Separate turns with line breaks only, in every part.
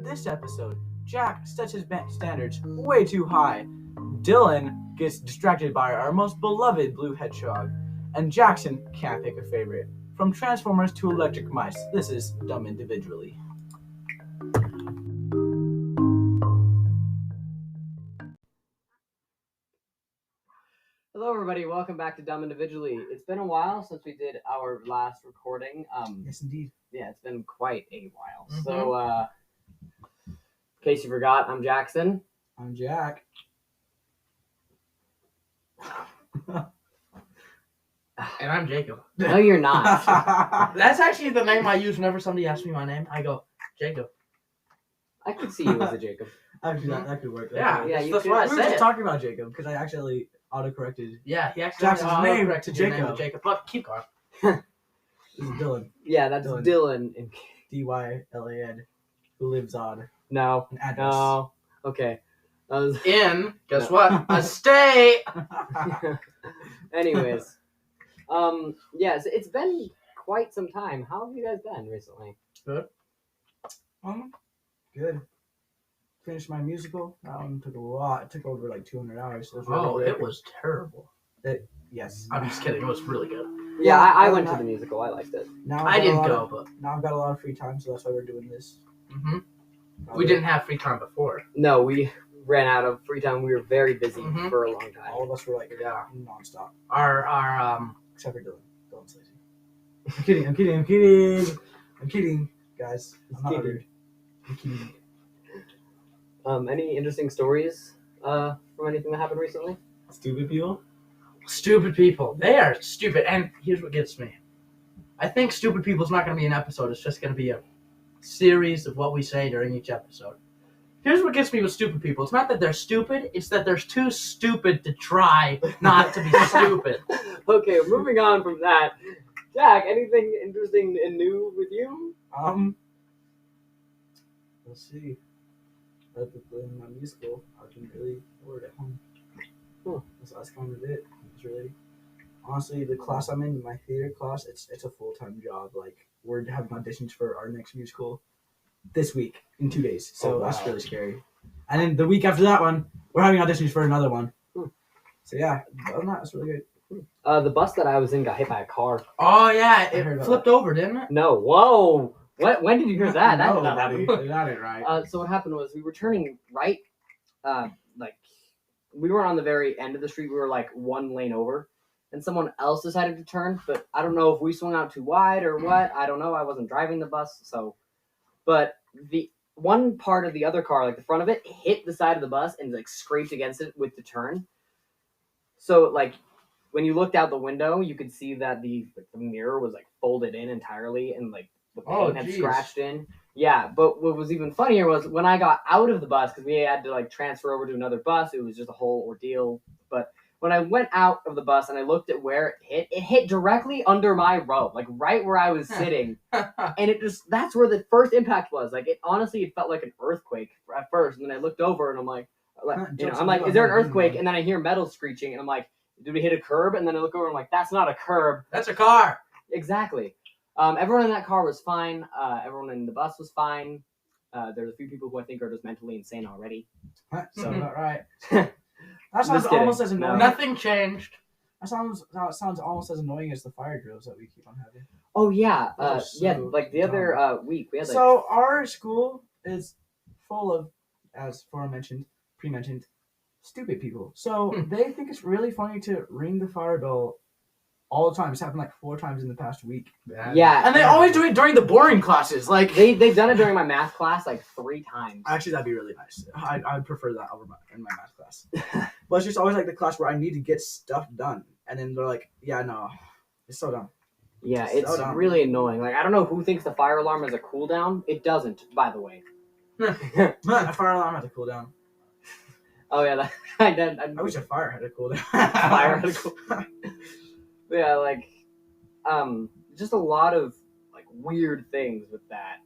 this episode, Jack sets his standards way too high. Dylan gets distracted by our most beloved blue hedgehog. And Jackson can't pick a favorite. From Transformers to electric mice, this is Dumb Individually.
Hello, everybody. Welcome back to Dumb Individually. It's been a while since we did our last recording.
Yes, indeed.
Yeah, it's been quite a while. Mm-hmm. So, in case you forgot, I'm Jaxon.
I'm Jack.
And I'm Jacob.
No, you're not.
That's actually the name I use whenever somebody asks me my name. I go, Jacob.
I could see you as a Jacob.
Actually, that could work.
Yeah,
that's
why I
we were
said
just
it.
talking about Jacob because I actually autocorrected.
Yeah, he actually
Jackson's name
corrected
to
your name
Jacob.
to Jacob. But keep going.
This is Dylan.
Yeah, that's Dylan.
Dylan, who lives on
No.
an address.
No. Okay.
Guess what? A state!
Anyways. Yes, it's been quite some time. How have you guys been recently?
Good.
Good. Finished my musical. That one took a lot. It took over like 200 hours. So
It was terrible.
Yes.
I'm just kidding. It was really good.
Yeah, I went to the musical. I liked it.
Now
I didn't go, but...
Now I've got a lot of free time, so that's why we're doing this.
Mm-hmm. We didn't have free time before.
No, we ran out of free time. We were very busy for a long time.
All of us were like, nonstop.
Our
Except for Dylan. Dylan's lazy. I'm kidding, guys. I'm not rude. I'm kidding.
Any interesting stories from anything that happened recently?
Stupid people?
Stupid people. They are stupid. And here's what gets me. I think Stupid People's not going to be an episode. It's just going to be a series of what we say during each episode. Here's what gets me with stupid people. It's not that they're stupid. It's that they're too stupid to try not to be stupid.
Okay, moving on from that. Jack, anything interesting and new with you?
Let's see. Other than my musical, I've been really bored at home. That's kind of it. It's really, honestly, the class I'm in, my theater class, it's a full-time job. Like, we're having auditions for our next musical this week in 2 days. So that's really scary. And then the week after that one, we're having auditions for another one. So yeah, other than that, it's really good.
The bus that I was in got hit by a car.
Oh, yeah. It flipped over, didn't it?
No. Whoa. What? When did you hear that? That did not happen.
That ain't right.
So what happened was we were turning right. We weren't on the very end of the street. We were like one lane over. And someone else decided to turn. But I don't know if we swung out too wide or what. I don't know. I wasn't driving the bus. But the one part of the other car, like the front of it, hit the side of the bus and like scraped against it with the turn. So like when you looked out the window, you could see that the mirror was like folded in entirely and like the paint had scratched in. Yeah, but what was even funnier was when I got out of the bus, because we had to like transfer over to another bus, it was just a whole ordeal. But when I went out of the bus and I looked at where it hit directly under my row, like right where I was sitting. And that's where the first impact was. Like it felt like an earthquake at first. And then I looked over and I'm like, is there an earthquake? And then I hear metal screeching and I'm like, did we hit a curb? And then I look over and I'm like, that's not a curb.
That's a car.
Exactly. Everyone in that car was fine. Everyone in the bus was fine. There's a few people who I think are just mentally insane already.
So not right. That sounds almost as annoying.
Nothing changed.
That sounds almost as annoying as the fire drills that we keep on having.
Oh yeah, like the
dumb.
other week we had like.
So our school is full of, as pre-mentioned, stupid people. So they think it's really funny to ring the fire bell all the time. It's happened like 4 times in the past week.
Yeah.
And they always do it during the boring classes. Like
they've done it during my math class like 3 times.
Actually, that'd be really nice. I'd prefer that over in my math class. But it's just always like the class where I need to get stuff done. And then they're like, yeah, no. It's so dumb.
Yeah, it's really annoying. Like, I don't know who thinks the fire alarm has a cooldown. It doesn't, by the way.
A fire alarm has a cooldown.
Oh, yeah.
I wish a fire had a cooldown.
Fire had a cooldown. Yeah, like, just a lot of, like, weird things with that.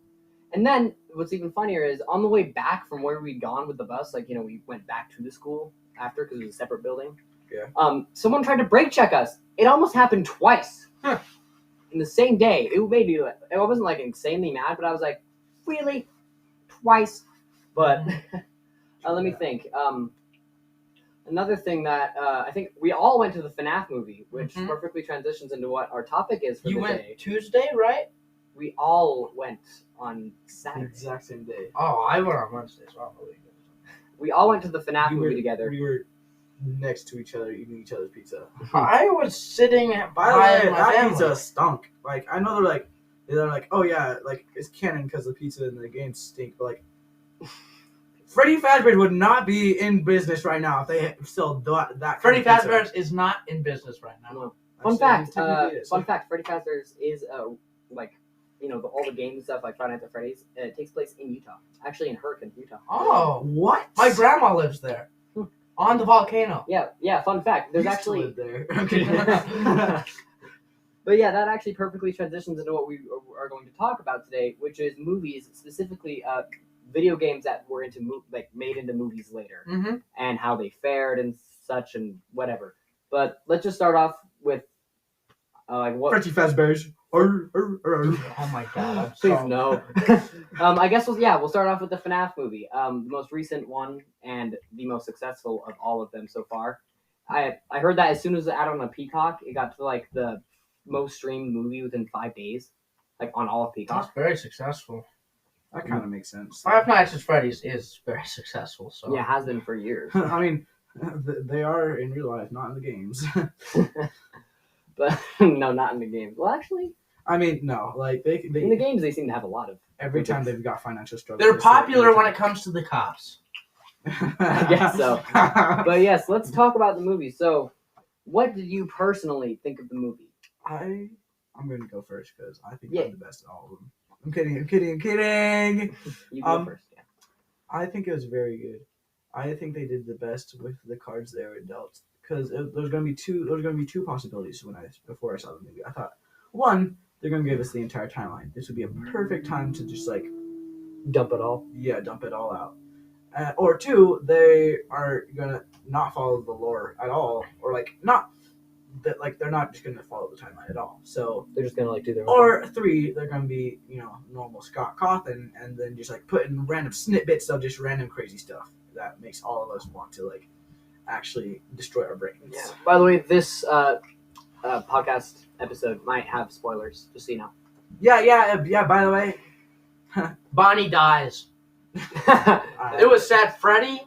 And then, what's even funnier is, on the way back from where we'd gone with the bus, like, we went back to the school after, because it was a separate building.
Yeah.
Someone tried to brake check us. It almost happened twice. In the same day. It made me, I wasn't, like, insanely mad, but I was like, really? Twice? But let me think. Another thing that I think we all went to the FNAF movie, which perfectly transitions into what our topic is for
You
the
went
day.
Tuesday, right?
We all went on
The
Saturday.
exact same day.
Oh, I went on Wednesday, so I don't know what you guys.
We all went to the FNAF
We
movie
were-
together.
We were next to each other, eating each other's pizza.
I was sitting
By the way,
my
that
family.
pizza stunk. Like, I know they're like, oh yeah, like it's canon because the pizza in the game stink. But like, Freddy Fazbear's would not be in business right now if they still that. Kind
Freddy
of pizza.
Fazbear's is not in business right now.
No.
I
Fun
said
fact.
he technically is.
Fun fact. Freddy Fazbear's is like, all the games and stuff like Five Nights at Freddy's. It takes place in Utah, actually in Hurricane, Utah.
Oh,
What?
my grandma lives there, on the volcano.
Yeah. Fun fact. There's
Used to
actually.
live there. Okay.
But yeah, that actually perfectly transitions into what we are going to talk about today, which is movies, specifically video games that were made into movies later,
Mm-hmm.
and how they fared and such and whatever. But let's just start off with what.
Freddy Fazbear's.
Oh my god, I'm
Please
so
no. I guess we'll start off with the FNAF movie, the most recent one and the most successful of all of them so far. I heard that as soon as it out on the Peacock, it got to like the most streamed movie within 5 days, like on all of Peacock.
That's very successful.
That kind of makes sense.
Five Nights at Freddy's is very successful. So
Yeah, has been for years.
I mean, they are in real life, not in the games.
But no, not in the games. Well, actually,
I mean, no, like they
in the games they seem to have a lot of.
every time they've got financial struggles.
they're popular when it comes to the cops.
I guess so. But yes, let's talk about the movie. So, what did you personally think of the movie?
I'm gonna go first because I think
Yeah.
I'm the best at all of them. I'm kidding.
You go first. Yeah.
I think it was very good. I think they did the best with the cards they were dealt because there's gonna be two possibilities before I saw the movie. I thought one, they're gonna give us the entire timeline. This would be a perfect time to just like
Dump it all.
dump it all out. Or two, they are gonna not follow the lore at all, or like not that like they're not just gonna follow the timeline at all. So
They're just gonna like do their own.
or three, they're gonna be normal Scott Cawthon and then just like put in random snippets of just random crazy stuff that makes all of us want to like actually destroy our brains.
Yeah. By the way, this podcast episode might have spoilers, just so you know.
Yeah. By the way,
Bonnie dies. It was sad. Freddy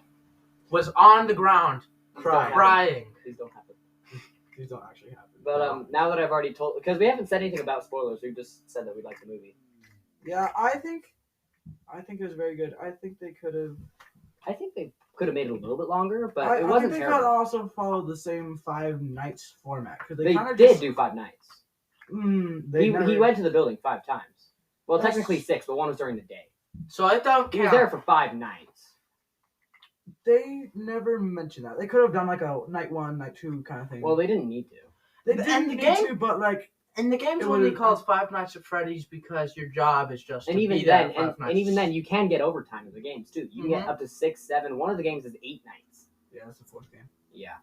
was on the ground crying.
Please don't happen.
these don't actually happen.
But now that I've already told, because we haven't said anything about spoilers, we've just said that we like the movie.
Yeah, I think it was very good. I think they could have.
I think they could have made it a little bit longer, but
I
it wasn't
think they could
terrible.
also follow the same Five Nights format because
They
kind of
did do 5 nights.
They
He went to the building 5 times. Well,
That's-
technically 6, but one was during the day.
So I don't
He was
count.
there for 5 nights.
They never mentioned that. They could have done like a night 1, night 2 kind of thing.
Well, they didn't need to.
they
and
didn't
the
need
game-
to, but like
In the game's
It
only
was-
called Five Nights at Freddy's because your job is just
And
to
even
be there
then,
at Five
and even
Nights.
then, you can get overtime in the games too. You can get up to 6, 7. One of the games is 8 nights.
yeah, that's the fourth game.
Yeah.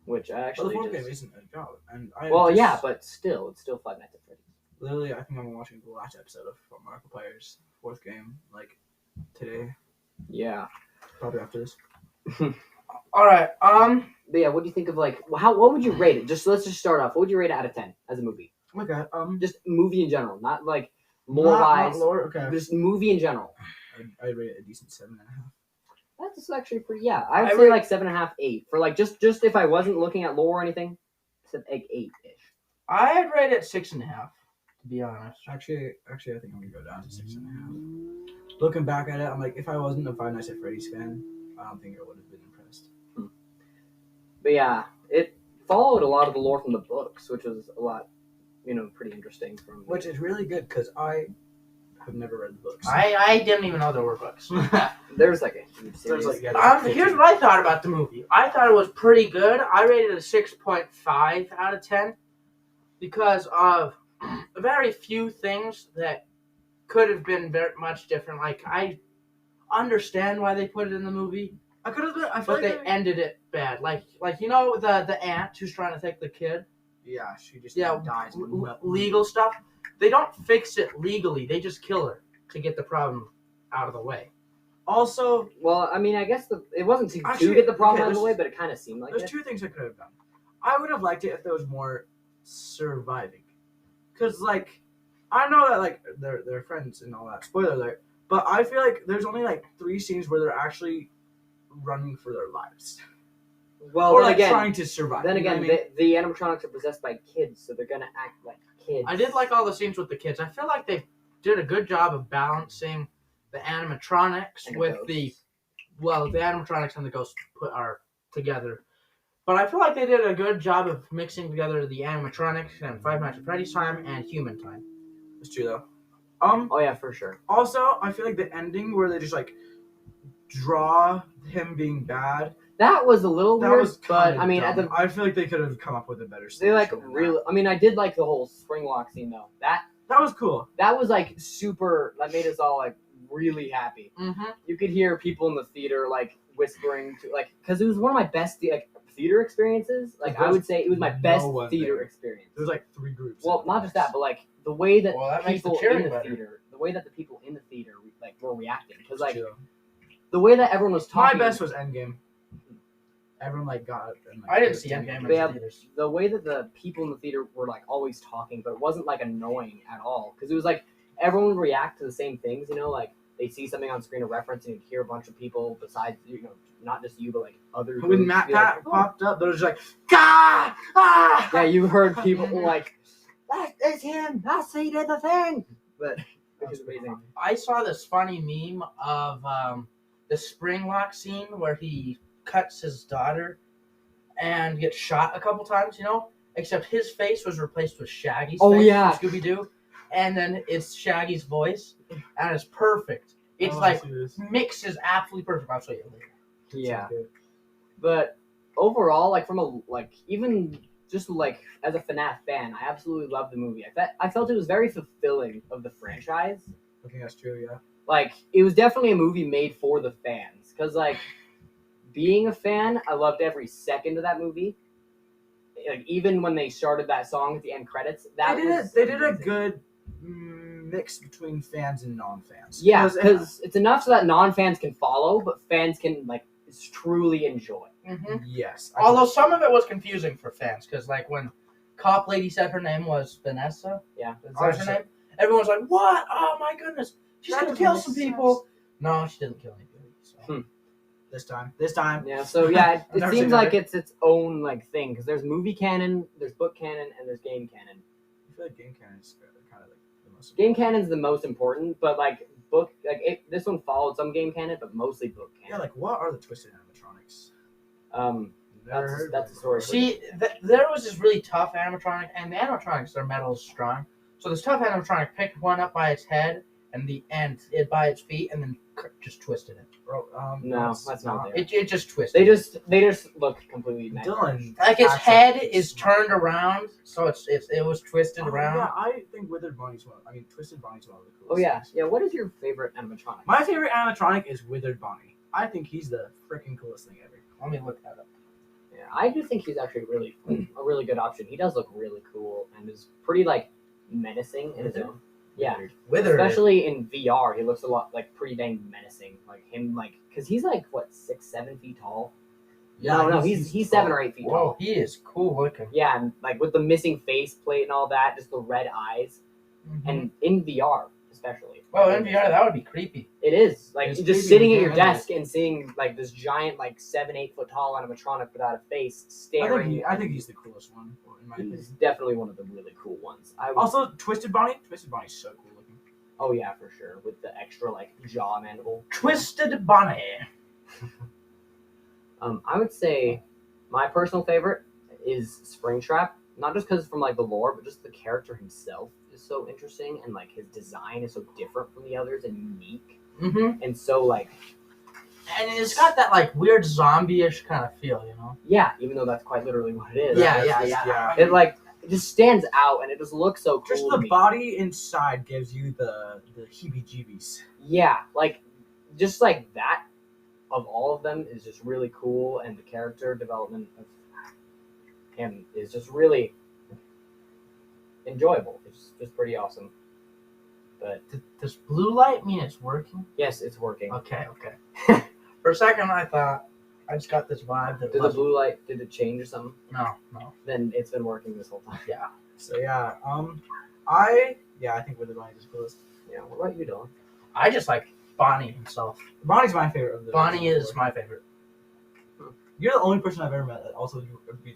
Which
But the
actually
fourth
just...
game isn't a job, and
yeah, but still, it's still 5 Nights at Freddy's.
literally, I think I'm watching the last episode of Markiplier's fourth game like today,
Yeah.
probably after this.
All right.
But yeah, what do you think of like what would you rate it? Let's just start off. What would you rate it out of 10 as a movie?
Okay,
Just movie in general, not like lore
not
wise.
lore. Okay,
Just movie in general.
I rate it a decent 7.5.
That's actually pretty. Yeah, I'd
I
say
rate-
like 7.5, 8 for like just if I wasn't looking at lore or anything. Said like 8-ish.
I'd rate it 6.5. To be honest.
Actually, I think I'm gonna go down to 6.5. Looking back at it, I'm like, if I wasn't a Five Nights at Freddy's fan, I don't think I would have been impressed.
But yeah, it followed a lot of the lore from the books, which was a lot, pretty interesting.
Which is really good because I have never read the books.
I didn't even know there were books.
There's like a huge series.
There's like
Here's what I thought about the movie. I thought it was pretty good. I rated it a 6.5 out of 10 because of very few things that could have been very much different. Like, I understand why they put it in the movie,
I could have been. I feel
but
like
they ended it bad. Like the aunt who's trying to take the kid.
yeah, she just
Yeah,
dies.
legal stuff. They don't fix it legally. They just kill her to get the problem out of the way.
Also,
Well, I mean, I guess it wasn't to
Actually,
get the problem
okay,
out of the
there's-
way, but it kind of seemed like
there's
it.
two things I could have done. I would have liked it if there was more surviving, because like I know that like they're friends and all that. Spoiler alert. But I feel like there's only like 3 scenes where they're actually running for their lives,
Well,
or
then
like
again,
trying to survive.
then
you know
again,
what I mean?
the animatronics are possessed by kids, so they're gonna act like kids.
I did like all the scenes with the kids. I feel like they did a good job of balancing the animatronics
And the
with
ghosts.
the animatronics and the ghosts are together. But I feel like they did a good job of mixing together the animatronics and Five Nights at Freddy's time and human time.
It's true though.
Oh yeah, for sure.
Also, I feel like the ending where they just like draw him being bad.
That was a little
That
weird,
was
but
kinda
I mean,
dumb. I feel like they could have come up with a better
they like
solution than
really. I mean, I did like the whole spring lock scene though.
That was cool.
That was like super. That made us all like really happy.
Mm-hmm.
You could hear people in the theater like whispering to like because it was one of my best theater experiences. Like I would say it was my
No
best
one
theater
there.
experience.
There was like 3 groups.
Well, not just that, but like the way that
Well, that makes the
people
cheering
in the
better.
theater, the way that the people in the theater like were reacting, because
It's
like
true.
the way that everyone was
My
talking.
best was Endgame. Everyone like got it. And, like,
I didn't see
did
Endgame in
They
the
have-
theaters.
The way that the people in the theater were like always talking, but it wasn't like annoying at all, because it was like everyone would react to the same things. You know, like they see something on screen, a reference, and you'd hear a bunch of people besides not just you, but like other.
When
groups
Matt
be like,
Pat
"Oh."
popped up, they were just like, "Gah! Ah!"
Yeah, you heard people like, "That is him. That's he did the thing." But it was amazing.
I saw this funny meme of the spring lock scene where he cuts his daughter and gets shot a couple times, except his face was replaced with Shaggy's
Oh,
face
yeah.
from Scooby-Doo, and then it's Shaggy's voice, and it's perfect. It's
Oh, I
like,
see this.
mix is absolutely perfect. I'll show you later.
Yeah.
Sounds good.
But overall, like from a even just like as a FNAF fan, I absolutely loved the movie. I felt it was very fulfilling of the franchise.
I think that's true. Yeah.
Like it was definitely a movie made for the fans. Cause like being a fan, I loved every second of that movie. Like even when they started that song at the end credits,
They did a
amazing.
good mix between fans and non-fans.
Yeah, because it's enough so that non-fans can follow, but fans can like truly enjoy.
Mm-hmm.
Yes.
Although some of it was confusing for fans, because like when Cop Lady said her name was Vanessa,
Yeah.
is that her name? Everyone's like, "What? Oh my goodness, she's
That
gonna
doesn't
kill
make
some
sense.
people." No, she didn't kill anybody. So.
this time.
Yeah, so yeah,
I've
it
never
seems
seen
like
that.
it's its own like thing because there's movie canon, there's book canon, and there's game canon.
I feel like game canon is kind of like the most.
Game canon's the most important, but like book, this one followed some game canon, but mostly book
Yeah,
canon.
like what are the twisted animatronics?
That's
Never heard
that's
of
the story.
it.
See, there was this really tough animatronic, and the animatronics, their metal is strong. So this tough animatronic picked one up by its head and the end it by its feet, and then just twisted it.
Bro,
No, that's not there.
It just twisted.
They just look completely
Dylan.
Like its
actually
head is
smart.
turned around, so it was twisted
Oh,
around.
yeah, I think Withered Bonnie's one. I mean, Twisted Bonnie's one of the coolest.
Oh yeah,
things.
yeah. What is your favorite animatronic?
My favorite animatronic is Withered Bonnie. I think he's the freaking coolest thing ever.
Let me look that up.
Yeah, I do think he's actually a really good option. He does look really cool and is pretty like menacing in his own. Yeah,
Withered.
especially in VR, he looks a lot like pretty dang menacing. Like him, like because he's like what 6-7 feet tall. No, he's 7 or 8 feet
Whoa,
tall.
he is cool looking.
Yeah, and like with the missing face plate and all that, just the red eyes, and in VR especially.
Well, in VR, that would be creepy.
It is like
It's
just
creepy
sitting
when
at
you
your
have it.
desk and seeing like this giant like 7-8 foot tall animatronic without a face
I
staring.
think he's the coolest one in my opinion.
He's definitely one of the really cool ones.
Also, Twisted Bonnie. Twisted Bonnie's so cool looking.
Oh yeah, for sure, with the extra like jaw mandible.
Twisted Bonnie.
I would say my personal favorite is Springtrap, not just because from like the lore, but just the character himself is so interesting and like his design is so different from the others and unique
Mm-hmm.
and so like
And it's got that like weird zombie-ish kind of feel,
yeah, even though that's quite literally what it is.
Yeah.
It like it just stands out and it just looks so cool.
Just
to
the
me.
body inside gives you the heebie-jeebies.
Yeah, like just like that of all of them is just really cool, and the character development of him is just really enjoyable. It's just pretty awesome. But
Does blue light mean it's working?
yes, it's working.
Okay. For a second, I thought I just got this vibe that
Did the blue light, did it change or something?
No.
Then it's been working this whole time.
Yeah.
So yeah, I think Wither Bonnie's is coolest.
Yeah, what about you, Dylan?
I just like Bonnie himself.
Bonnie's my favorite of the.
Bonnie is my favorite.
You're the only person I've ever met that also agrees with me.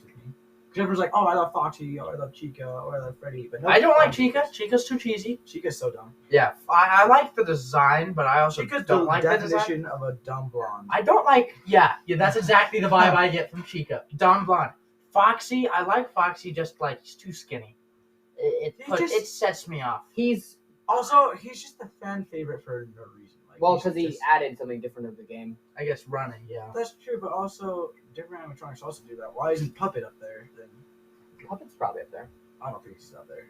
Because everyone's like, oh, I love Foxy, or I love Chica, or I love Freddy. But no,
I don't like Chica. Chica's too cheesy.
Chica's so dumb.
Yeah, I like the design, but I also
Chica's
don't
the
like the design.
definition of a dumb blonde.
I don't like. Yeah, that's exactly the vibe I get from Chica. Dumb blonde. Foxy, I like Foxy. Just like he's too skinny. It sets me off.
He's
just a fan favorite for no reason. Like,
well because he added something different to the game.
I guess running. Yeah.
That's true, but also different animatronics also do that. Why isn't Puppet up there? Then
Puppet's probably up there.
I don't think he's up there.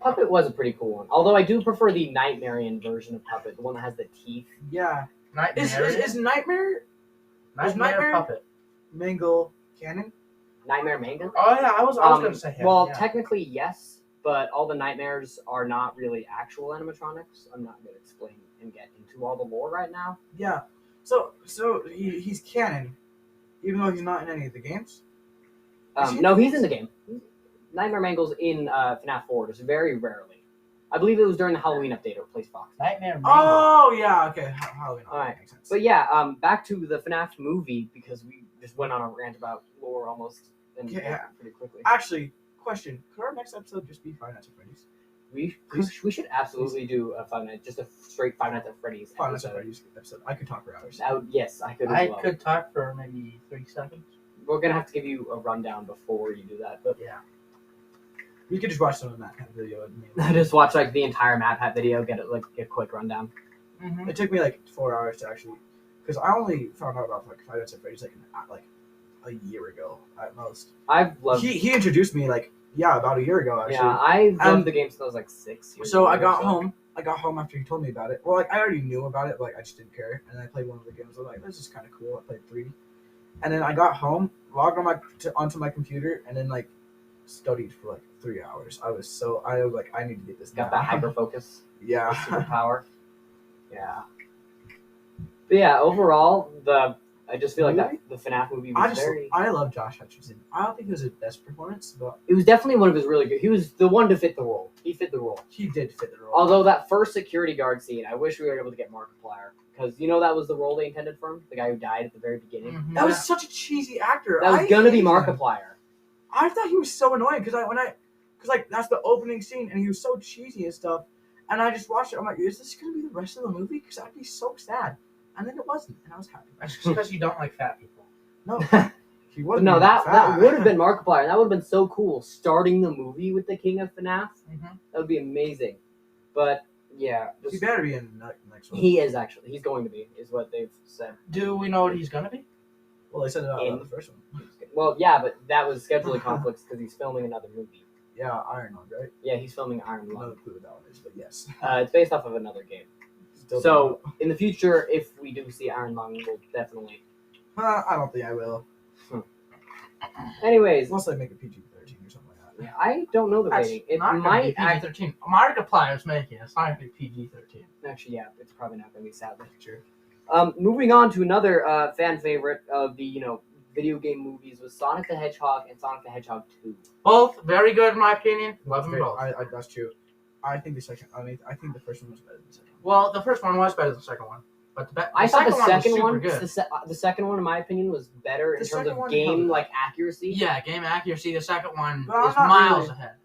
Puppet was a pretty cool one. Although I do prefer the Nightmarian version of Puppet, the one that has the teeth.
Yeah.
Nightmare.
Is Nightmare
Puppet.
Mangle canon?
Nightmare Mangle?
Oh yeah, I was gonna say him.
Well,
yeah.
technically yes, but all the nightmares are not really actual animatronics. I'm not going to explain and get into all the lore right now.
Yeah. So he's canon, even though he's not in any of the games.
No, he's in the game. Nightmare Mangle's in FNAF 4, just very rarely. I believe it was during the Halloween update or Replace Fox.
Nightmare Mangle.
Oh yeah, okay. Halloween.
All right.
Makes sense.
But yeah, back to the FNAF movie because we just went on a rant about lore almost and
Yeah.
pretty quickly.
Actually, question: could our next episode just be Five Nights at Freddy's?
We should absolutely do a just a straight Five Nights at Freddy's
Five Nights at
episode.
Freddy's episode. I could talk for hours.
Yes, I could as
I
well.
could talk for maybe 3 seconds.
We're gonna have to give you a rundown before you do that, but
Yeah.
We could just watch some of that kind of video. And
just watch like the entire Map Hat video, get a quick rundown.
Mm-hmm.
it took me like 4 hours to actually, because I only found out about like Five Nights at Freddy's like a year ago at most.
I've loved.
He introduced me about a year ago actually.
Yeah, I loved the game since I was like 6 years
So
old
I
or
got
so.
home. I got home after he told me about it. Well, like I already knew about it, but like I just didn't care. And then I played one of the games. I was like, this is kind of cool. I played 3. And then I got home, logged on onto my computer, and then like studied for like 3 hours. I was like, I need to get this
Got
down.
that hyper focus,
Yeah.
superpower. Yeah. But yeah, overall, I just feel like that the FNAF movie was
I love Josh Hutcherson. I don't think it was his best performance, but
It was definitely one of his really good. He was the one to fit the role. He fit the role.
he did fit the role.
Although that first security guard scene, I wish we were able to get Markiplier because that was the role they intended for him, the guy who died at the very beginning.
Mm-hmm.
that was such a cheesy actor.
That was
I
gonna be
hated him.
Markiplier.
I thought he was so annoying because that's the opening scene and he was so cheesy and stuff. And I just watched it. I'm like, is this gonna be the rest of the movie? Because I'd be so sad. And then it wasn't, and I was happy.
That's just because you don't like fat people.
No, he
But
wasn't.
no,
even
that
fat.
would have been Markiplier. That would have been so cool. Starting the movie with the King of FNAF,
Mm-hmm.
that would be amazing. But yeah,
He better be in the next one.
he is actually. He's going to be, is what they've said.
Do we know what he's gonna be?
Well, they said it about
In-
the first one.
Well, yeah, but that was scheduling conflicts because he's filming another movie.
Yeah, Iron Lung, right?
Yeah, he's filming Iron
No
Lung.
clue what that one is, but yes.
It's based off of another game.
Still
So in the future, if we do see Iron Lung, we'll definitely.
I don't think I will.
Anyways,
Unless I make a PG-13 or something like that.
yeah, I don't know the
That's
rating. It
not gonna
might
be
act.
PG-13. Markiplier's making it. It's not gonna be PG-13.
Actually, yeah, it's probably not going to be sadly.
Sure.
Moving on to another fan favorite of the video game movies was Sonic the Hedgehog and Sonic the Hedgehog 2.
Both very good in my opinion. Love them
Okay,
both.
that's true. I think the first one was better than the second one.
Well, the first one was better than the second one, but the
I thought the second
was
one,
super good.
the second one, in my opinion, was better in
The
terms
second
of
one
game
held up.
accuracy.
Yeah, game accuracy. The second one
But I'm
is
not
miles
really-
ahead.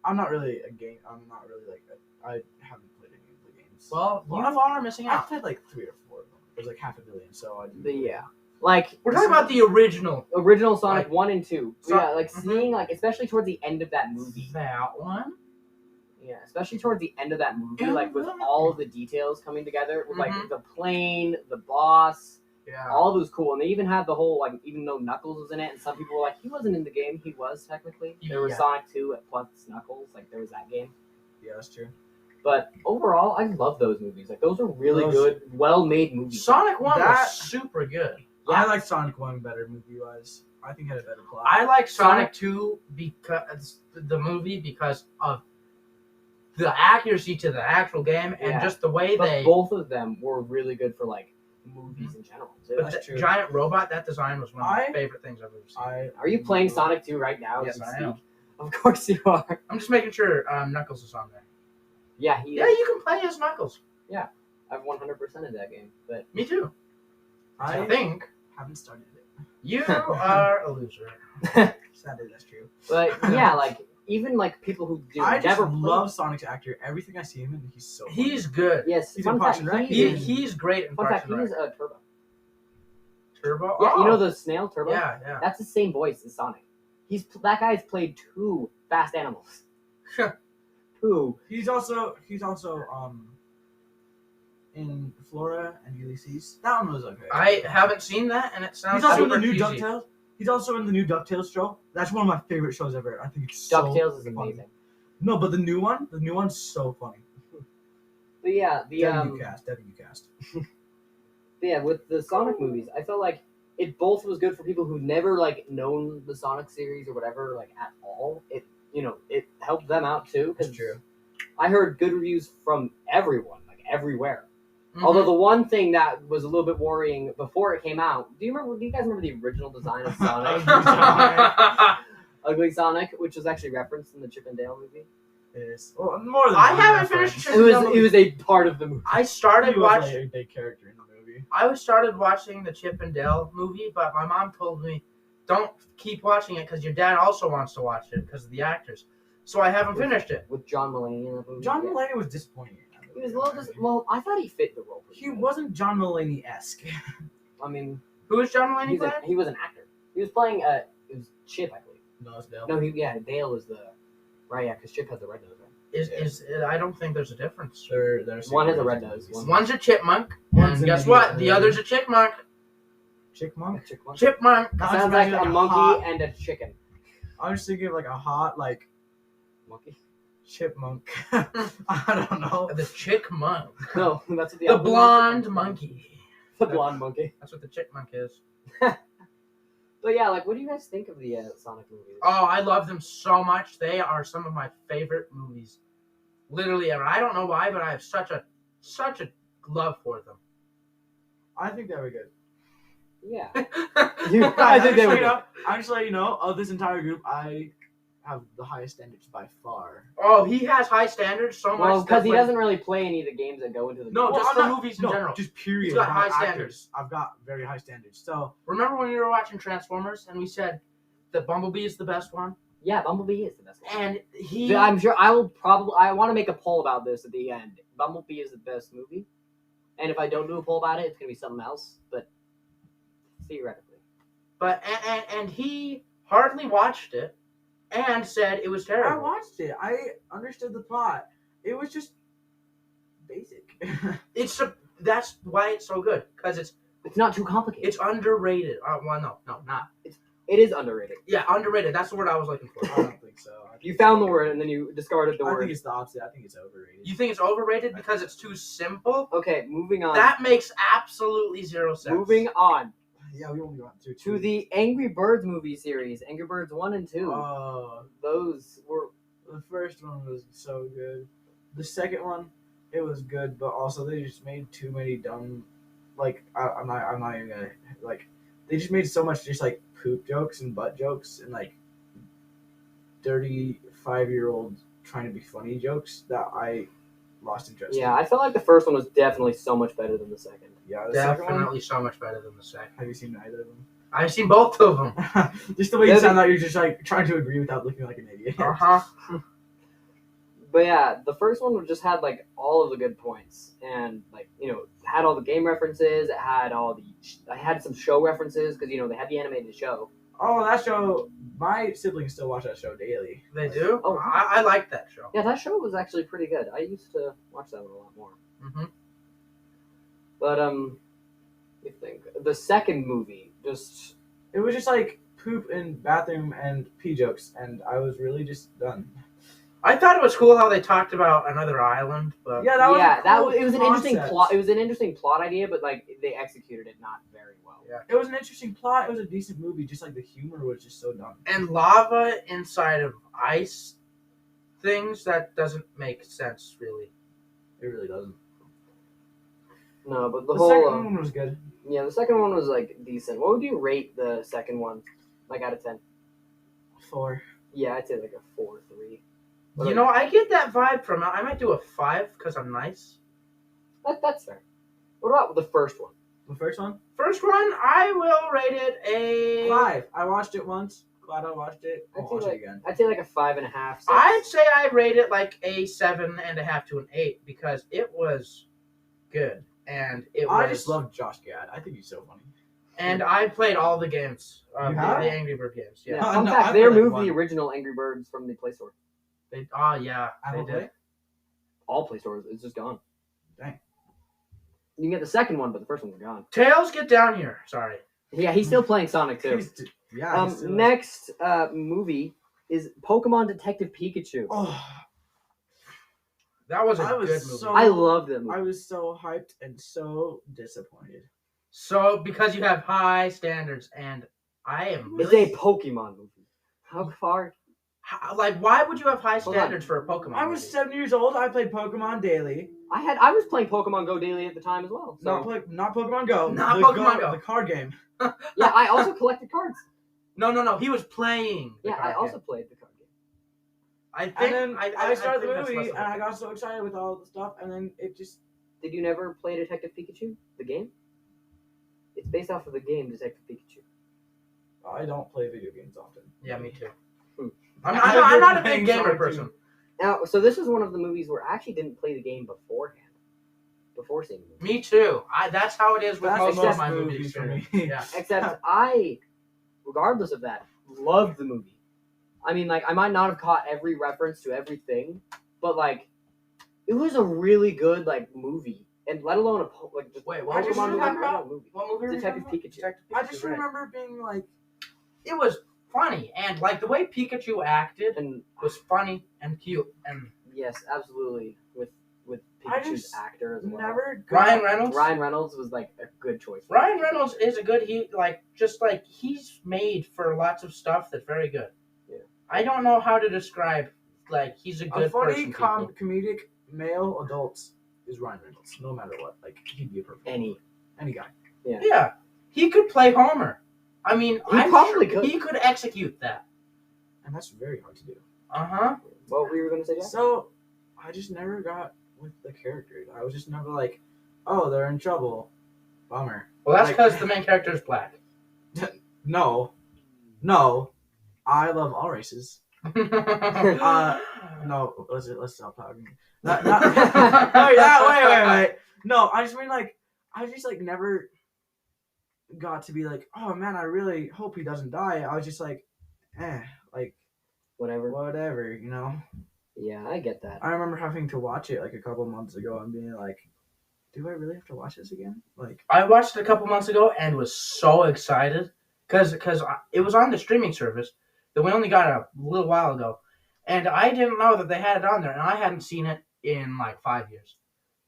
I'm not really a game. I'm not really I haven't played any of the games.
Well, you
I've-
are missing
I've
out.
played like 3 or 4 of them. There's like 500 million, so I do.
Like
We're talking about the original.
original Sonic
Like-
1 and 2.
So-
Yeah, like
Mhm.
seeing especially towards the end of that movie.
That one.
Yeah, especially towards the end of that movie,
Yeah,
like with
really.
all of the details coming together, with like
Mhm.
the plane, the boss,
Yeah.
all of it was cool. And they even had the whole even though Knuckles was in it, and some people were like, he wasn't in the game. He was technically. There was
Yeah.
Sonic 2 plus Knuckles. Like there was that game.
Yeah, that's true.
But overall, I love those movies. Like those are really
Those-
good, well-made movies.
Sonic 1
That-
was super good.
Yeah.
I like Sonic 1 better movie-wise. I think it had a better plot.
I like Sonic 2 because the movie because of the accuracy to the actual game and
Yeah.
just the way
But
they.
both of them were really good for like movies in general too.
But
That's
the
true.
giant robot, that design was one of my
I-
favorite things I've ever seen.
Are you playing Sonic 2 right now?
Yes,
as
I
we
am.
speak? Of course you are.
I'm just making sure Knuckles is on there.
Yeah,
Yeah, you can play as Knuckles.
I've 100% of that game, but
Me too. I
I
think
haven't started it.
you are a loser.
Sadly, that's true.
yeah, like even like people who do
I just
never played-
love Sonic's actor. Everything I see him in, he's so. funny.
He's good.
Yes,
He's
fun
in Parks
fact,
and Rec.
He's great in
fun
Parks
fact,
and
he's
Rec.
Turbo.
Turbo.
Yeah,
Oh,
you know the snail Turbo.
Yeah, yeah.
That's the same voice as Sonic. That guy's played 2 fast animals. 2.
He's also in Flora and Ulysses. That one was okay.
I haven't seen that, and it sounds
He's also in the
super
new
cheesy.
DuckTales. He's also in the new DuckTales show. That's one of my favorite shows ever. I think it's so
DuckTales is
funny.
amazing.
No, but the new one's so funny.
But yeah,
W cast.
But yeah, with the Sonic movies, I felt like it both was good for people who never like known the Sonic series or whatever like at all. It it helped them out too
That's
because
true.
I heard good reviews from everyone, like everywhere.
Mhm.
Although the one thing that was a little bit worrying before it came out, do you guys remember the original design of Sonic? Ugly Sonic, which was actually referenced in the Chip and Dale movie.
It is. Well, more than
I
one
haven't
reference.
finished
It was a part of the movie.
I started
He was like
watching.
a big character in the movie.
I started watching the Chip and Dale movie, but my mom told me, "Don't keep watching it because your dad also wants to watch it because of the actors." So I haven't finished it.
With John Mulaney in the movie.
John
Yeah.
Mulaney was disappointing. in that
He was
movie.
well, I thought he fit the role. pretty
He
good.
wasn't John Mulaney-esque.
I mean,
Who is John Mulaney playing?
he was an actor. He was playing it was Chip, I believe.
No, it's Dale.
No, Dale was the right. Yeah, because Chip had the red nose. Right?
Is I don't think there's a difference.
There's
One has a red nose, one-
One's a chipmunk,
One's
and
an
guess
idiot.
what? The other's a chickmunk.
Chickmunk.
Chipmunk.
Chipmunk.
No,
Sounds
I'm
like
imagining
a
a
monkey
hot-
and a chicken.
I was thinking of like a hot
Monkey?
chipmunk. I don't know.
The chickmunk.
No, that's what
The
album is.
blonde monkey.
The blonde monkey.
That's what the chickmunk is.
But yeah, like, what do you guys think of the Sonic movies?
Oh, I love them so much. They are some of my favorite movies, literally ever. I don't know why, but I have such a love for them.
I think they were good.
Yeah.
You-
I think they were good.
I'm just letting you know, of this entire group, I have the highest standards by far.
Oh, he has high standards so much.
Well, because
that
he
when-
doesn't really play any of the games that go into the
No,
movie.
just
I'm
for
not-
movies in general.
Just period.
He's got
about
high
actors.
standards.
I've got very high standards. So
Remember when we were watching Transformers and we said that Bumblebee is the best one?
Yeah, Bumblebee is the best one.
And he...
I'm sure I want to make a poll about this at the end. Bumblebee is the best movie. And if I don't do a poll about it, it's going to be something else. But theoretically.
But and he hardly watched it and said it was
I
terrible.
watched it. I understood the plot. It was just basic.
That's why it's so good, because
It's not too complicated.
it's underrated. Well, no, not.
It is underrated.
Yeah, underrated. That's the word I was looking for.
I don't think so. I think
You
it's
found the
overrated.
word and then you discarded the
I think
word.
it's the opposite. I think it's overrated.
You think it's overrated because it's too simple?
Okay, moving on.
That makes absolutely zero sense.
Moving on
Yeah, we only went through
to the Angry Birds movie series, Angry Birds 1 and 2. Those were
The first one was so good. The second one, it was good, but also they just made too many dumb. Like I'm not even gonna like. They just made so much just like poop jokes and butt jokes and like 35-year-old trying to be funny jokes that I lost interest.
yeah. I felt like the first one was definitely so much better than the second.
Yeah. The second one.
Definitely so much better than the second.
Have you seen either of them?
I've seen both of them.
Just the way you sound like you're just like trying to agree without looking like an idiot.
Uh-huh.
But yeah, the first one just had like all of the good points, and like had all the game references. It had some show references because they had the animated show.
Oh, that show! My siblings still watch that show daily.
They do?
Oh.
I like that show.
Yeah, that show was actually pretty good. I used to watch that one a lot more.
Mm-hmm.
But you think the second movie just
It was just like poop and bathroom and pee jokes, and I was really just done.
I thought it was cool how they talked about another island, but
Yeah, that was a cool
it was an interesting
concept.
plot. It was an interesting plot idea, but like they executed it not very well.
Yeah.
It was an interesting plot. It was a decent movie. Just like the humor was just so dumb.
and lava inside of ice. things that doesn't make sense really.
It really doesn't.
No, but the
The
whole
second one was good.
yeah, the second one was like decent. What would you rate the second one? Like out of 10?
4.
Yeah, I'd say like a 4, 3.
You know, I get that vibe from it. I might do a 5 because I'm nice.
That's fair. What about the first one?
The first one?
First one, I will rate it a
5. I watched it once. Glad I watched it. I'll
I'd say
watch
like
it again.
I'd say like a 5.5. 6.
I'd say I'd rate it like a 7.5 to an 8 because it was good and
I just love Josh Gad. I think he's so funny.
And I played all the games, the Angry Bird games. Yeah.
Fun
No,
fact:
I
they
played, like,
removed
one.
the original Angry Birds from the Play Store.
They did.
Play?
All Play Stores, it's just gone.
Dang.
You can get the second one, but the first one's gone.
Tails, get down here. Sorry.
Yeah, he's still playing Sonic too.
He's still-
Next movie is Pokemon Detective Pikachu.
Oh,
That was a
I was
good movie.
so-
I love that movie.
I was so hyped and so disappointed.
So, because you have high standards, and I am
It's
really...
a Pokemon movie. How far?
Why would you have high
Hold on.
standards for a Pokemon
I was
movie?
7 years old. I played Pokemon daily.
I was playing Pokemon Go daily at the time as well. So
Not Pokemon Go.
Not
the
Pokemon Go.
The card game.
yeah, I also collected cards.
No. He was playing. The
Yeah,
card
I also
game.
played the card game.
I think.
And then I started
think
the
that's
movie,
less
and
of a
I
thing.
got so excited with all the stuff, and then it just...
Did you never play Detective Pikachu, the game? It's based off of the game Detective Pikachu.
I don't play video games often.
Yeah, me too.
Hmm.
I'm not a
Playing
big gamer
Sonic
person.
Now, so this is one of the movies where I actually didn't play the game beforehand. Before seeing the movie.
Me too. That's how it is with
That's
most
most
of my movie
movies for
experience.
me.
Yeah.
Except I, regardless of that, loved the movie. I mean, like, I might not have caught every reference to everything, but, like, it was a really good, like, movie. And let alone just
Wait,
a
what
did you
Pokemon
talk
movie.
about?
Movie.
What movie? are we
Detective
talking
Pikachu.
about?
I just
right.
remember being like...
It was funny, and like the way Pikachu acted
And
was funny and cute, and
yes, absolutely, with
I
Pikachu's
just
actor as well.
Never got...
Ryan Reynolds.
Ryan Reynolds was, like, a good choice. for
Ryan
Pikachu.
Reynolds is a good. He's made for lots of stuff that's very good.
Yeah.
I don't know how to describe. Like, he's a good
A funny,
person. people.
comedic male adults is Ryan Reynolds, no matter what. Like, he'd be a perfect...
Any
guy.
Yeah, he could play Homer. I mean,
He
I'm
probably
sure
could.
he could execute that.
And that's very hard to do.
What were you gonna say, Jack?
So, I just never got with the characters. I was just never like, oh, they're in trouble. Bummer.
Well, that's
Like-
because the main character is black.
No. I love all races. No, let's stop talking. Wait. No, I just mean like, I just like never got to be like, oh man, I really hope he doesn't die. I was just like, like
Whatever.
you know.
Yeah, I get that.
I remember having to watch it like a couple months ago and being like, do I really have to watch this again? Like,
I watched it a couple months ago and was so excited because it was on the streaming service that we only got a little while ago, and I didn't know that they had it on there, and I hadn't seen it in like 5 years.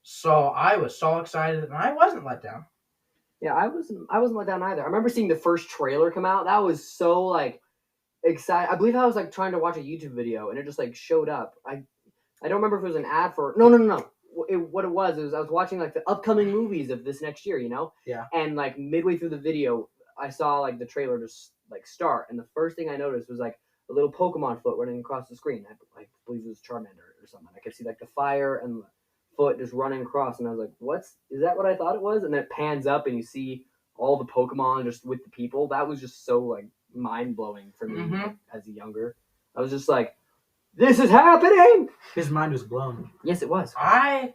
So I was so excited, and I wasn't let down.
Yeah, I wasn't let down either. I remember seeing the first trailer come out. That was so like excited. I believe I was like trying to watch a YouTube video and it just like showed up. I don't remember if it was an ad for no. What it was I was watching like the upcoming movies of this next year, you know?
Yeah.
And like midway through the video, I saw like the trailer just like start, and the first thing I noticed was like a little Pokemon foot running across the screen. I believe it was Charmander or something. I could see like the fire and the foot just running across, and I was like, is that what I thought it was? And then it pans up and you see all the Pokemon just with the people. That was just so like mind-blowing for me like, as a younger. I was just like, this is happening!
his mind was blown.
Yes, it was.
I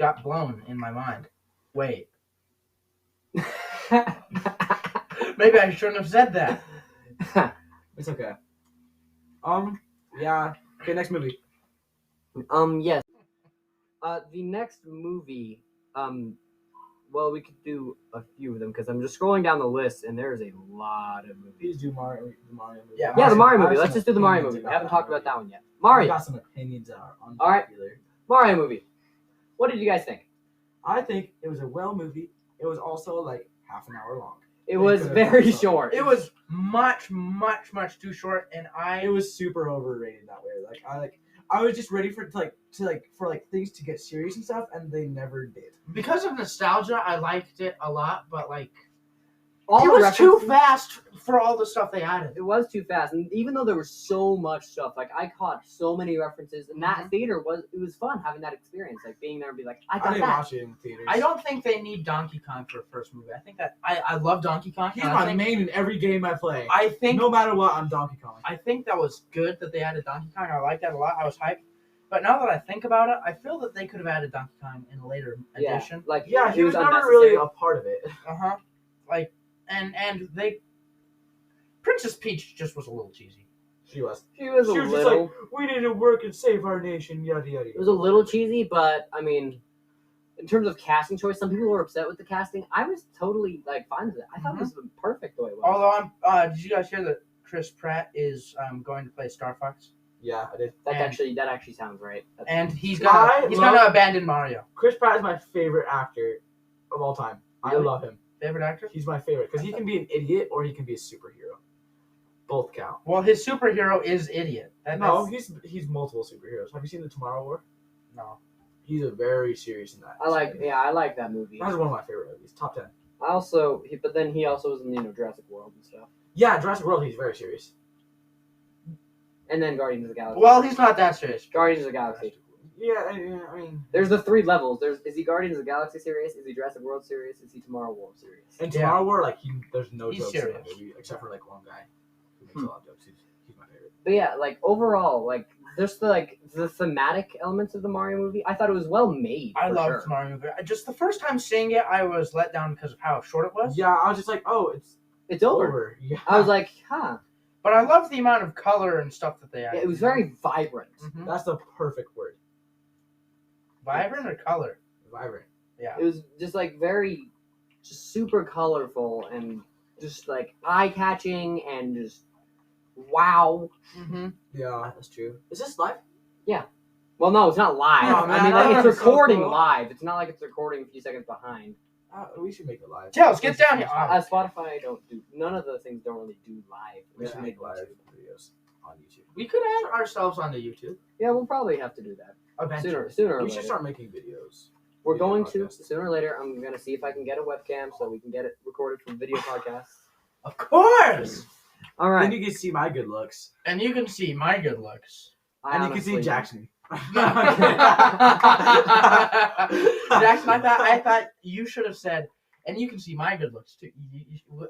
got blown in my mind. Wait, maybe I shouldn't have said that.
It's okay. Yeah. Okay, next movie.
Yes. The next movie, well, we could do a few of them because I'm just scrolling down the list and there's a lot of movies.
Please do the Mario movie.
Yeah,
The Mario movie. Let's just do the Mario movie. We haven't talked about that one yet.
I
Mario.
got some opinions that are
All right.
unpopular.
Mario movie. What did you guys think?
I think it was a well movie. It was also like half an hour long.
It was
could've
very
done something.
short.
It was much too short, and
It was super overrated that way. I was just ready for it for things to get serious and stuff, and they never did.
because of nostalgia, I liked it a lot, but like
All
it
the
was too
references-
fast for all the stuff they added.
It was too fast, and even though there was so much stuff, like I caught so many references, and that theater was fun having that experience, like being there and be like, I
I
got
didn't
that.
watch it in theaters.
I don't think they need Donkey Kong for a first movie. I think that I love Donkey Kong.
He's
and
my
I think,
main in every game I play.
I think
No matter what, I'm Donkey Kong.
I think that was good that they added Donkey Kong. I like that a lot. I was hyped. But now that I think about it, I feel that they could have added Donkey Kong in a later
Yeah,
edition.
like
Yeah,
it
he was never
unnecessary.
really a part of it.
Uh-huh. Like and they Princess Peach just was a little cheesy.
She was.
She was a
She was just
little.
like, we need to work and save our nation, yada yada.
It was a little cheesy, but I mean, in terms of casting choice, some people were upset with the casting. I was totally like fine with it. I thought it was perfect the way it was.
Although did you guys hear that Chris Pratt is going to play Star Fox?
Yeah, I did.
That
and-
actually sounds right. That's
And he's
I
gonna
love-
abandon Mario.
Chris Pratt is my favorite actor of all time. I
Really?
love him.
Favorite actor?
He's my favorite because he can be an idiot or he can be a superhero. Both count.
Well, his superhero is Idiot.
No, he's multiple superheroes. Have you seen the Tomorrow War?
No.
He's a very serious in that.
I like that movie.
That's one of my favorite movies. Top 10.
But then he also was in Jurassic World and stuff,
Yeah, Jurassic World. He's very serious.
and then Guardians of the Galaxy.
Well, he's not that serious.
Guardians of the Galaxy.
Yeah, I mean.
There's the 3 levels. Is he Guardians of the Galaxy serious? Is he Jurassic World serious? Is he Tomorrow World serious?
In Tomorrow War, there's no
He's
jokes in
serious.
that movie except for one guy who makes a lot of jokes. He's my favorite.
But yeah, overall, just the thematic elements of the Mario movie, I thought it was well made.
I
for
loved
sure.
Mario movie. Just the first time seeing it, I was let down because of how short it was.
Yeah, I was just like, oh, it's
It's over.
over. Yeah.
I was like, huh.
But I loved the amount of color and stuff that they
Yeah,
added.
it was very vibrant.
Mhm.
That's the perfect word.
Vibrant or color.
Vibrant.
Yeah.
It was just very, just super colorful and just eye catching and just wow.
Mm-hmm.
Yeah, that's true. Is this live?
Well, no, it's not live.
Oh, man,
I mean,
that
it's
was so
recording
cool.
live. It's not like it's recording a few seconds behind.
We should make it live.
Tails, get down here.
Spotify none of the things don't really do live.
We should make
it
live videos on YouTube.
We could add ourselves onto YouTube
Yeah, we'll probably have to do that
eventually.
sooner or
We
later.
should start making videos.
We're
video
going to
podcasts.
sooner or later. I'm gonna see if I can get a webcam so we can get it recorded for video podcasts.
Of course.
All
Then
right.
you can see my good looks.
And you can see my good looks.
I
And you can see
honestly-
Jackson.
Jackson, I thought you should have said, and you can see my good looks too.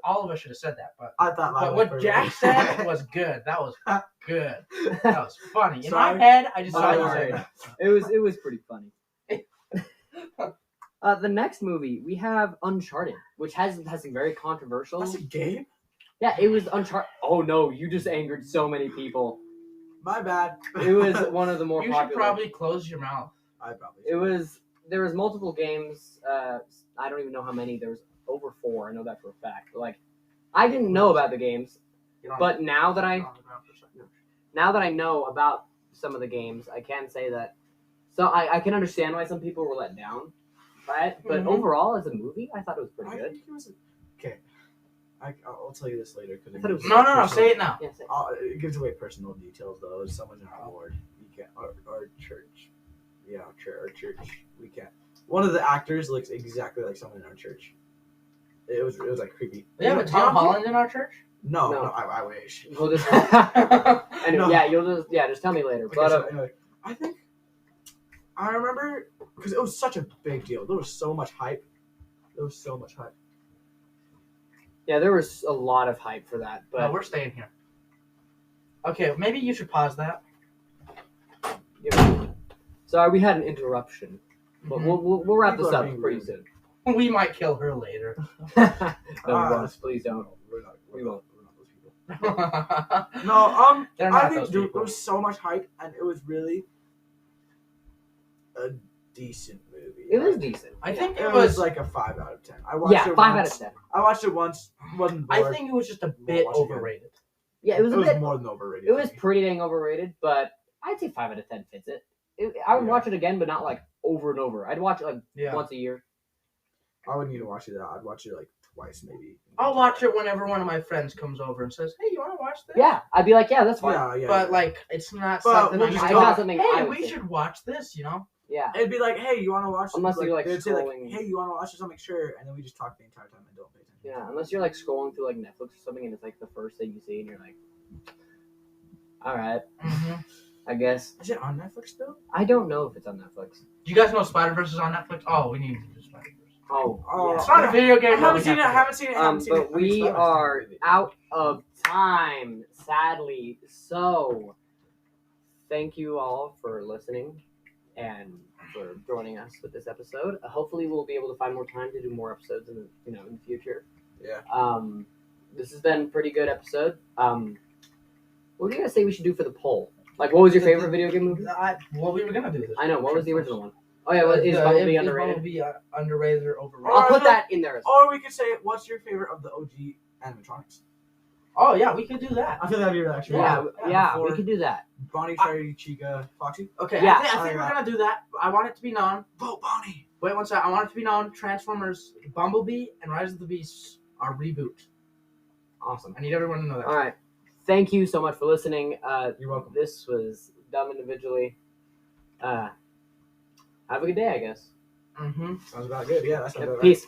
All of us should have said that, but
I thought
but
was
what
pretty
Jack
good.
said was good. That was good. That was funny. In my
Sorry.
head, I just saw you
Sorry.
say that.
It was pretty funny. The next movie we have Uncharted, which has some very controversial.
That's a game?
Yeah, it was Uncharted. Oh no, you just angered so many people.
My bad.
It was one of the more
You
popular.
should probably close your mouth.
I probably
There was multiple games. I don't even know how many. There was over 4. I know that for a fact. But I didn't know about the games, but now that I know about some of the games, I can say that. So I can understand why some people were let down by it, but
Mhm.
overall, as a movie, I thought it was pretty
I
good.
think it was okay. I'll tell you this later because
I thought it was-
No, say it now.
Yeah, say-
It gives away personal details though. If someone's in our ward, you can't. Our church, yeah, our church. We can't. One of the actors looks exactly like someone in our church. It was creepy.
We have a Tom Holland in our church.
No,
No.
I wish.
We'll just anyway,
No.
yeah, just tell me later.
Okay,
But
so anyway, I remember because it was such a big deal. There was so much hype.
yeah, there was a lot of hype for that.
No,
But
we're staying here. Okay, maybe you should pause that.
sorry, we had an interruption. But
Mhm.
we'll wrap
People
this
are
up
being
pretty
rude.
soon.
We might kill her later.
No,
Ah,
Ross, please don't.
We're not
We won't.
those people.
They're
No,
not
I think
those
there
people.
was so much hype, and it was really a decent movie.
It was decent.
I think
It
it
was
was.
like a 5 out of 10. I watched
Yeah,
it
5 out
once.
of 10.
I watched it once. Wasn't bored.
I think it was just a bit
watch it again.
overrated.
Yeah, it was
it
a
was
bit.
more than overrated.
It
for
was
me.
pretty dang overrated, but I'd say 5 out of 10 fits it. I would
Yeah.
watch it again, but not over and over. I'd watch it
Yeah.
once a year.
I wouldn't need to watch it. I'd watch it twice maybe.
I'll watch it whenever one of my friends comes over and says, "Hey, you want to watch this?"
Yeah, I'd be like, yeah, that's fine.
Yeah.
But like, it's not
But
something
we'll
I'm
just
just
go-
going,
Not something I
"Hey,
would
we
say.
should watch this," you know?
Yeah.
It'd be like, hey, you want to watch this?
Unless you're, like,
they'd say, like,
scrolling.
hey, you want to watch this? I'll make sure. And then we just talk the entire time and don't pay attention.
Yeah, unless you're like scrolling through like Netflix or something and it's like the first thing you see and you're like, all right,
Mm-hmm.
I guess.
Is it on Netflix still?
I don't know if it's on Netflix.
Do you guys know Spider-Verse is on Netflix? Oh, we need to do Spider-Verse.
Oh,
Oh,
It's not a video game.
I haven't
but
seen
we
it. I
have
haven't seen it. I haven't seen it.
But
I mean,
we
Spider-Man's
are
still
out of time, sadly. So, thank you all for listening and for joining us with this episode. Hopefully, we'll be able to find more time to do more episodes in the in the future.
Yeah.
This has been a pretty good episode. What do you guys say we should do for the poll? Like, what was your favorite video game movie?
Well, we were gonna do this.
I know. What was the original one? Oh yeah, is Bumblebee underrated?
Bumblebee underrated or overrated?
I'll put that in there as well.
Or we could say, what's your favorite of the OG animatronics?
Oh yeah, we could do that.
I feel that'd be actually.
Yeah, we could do that.
Bonnie, Cherry, Chica, Foxy.
Okay,
Yeah.
I think we're gonna do that. I want it to be known.
Vote Bonnie.
Wait one second. I want it to be known. Transformers, Bumblebee, and Rise of the Beasts are reboot.
Awesome.
I need everyone to know that.
All right. Thank you so much for listening.
You're welcome.
This was Dumb Individually. Have a good day, I guess.
Mm-hmm.
Sounds about good. Yeah, that's
Yep,
about right.
peace.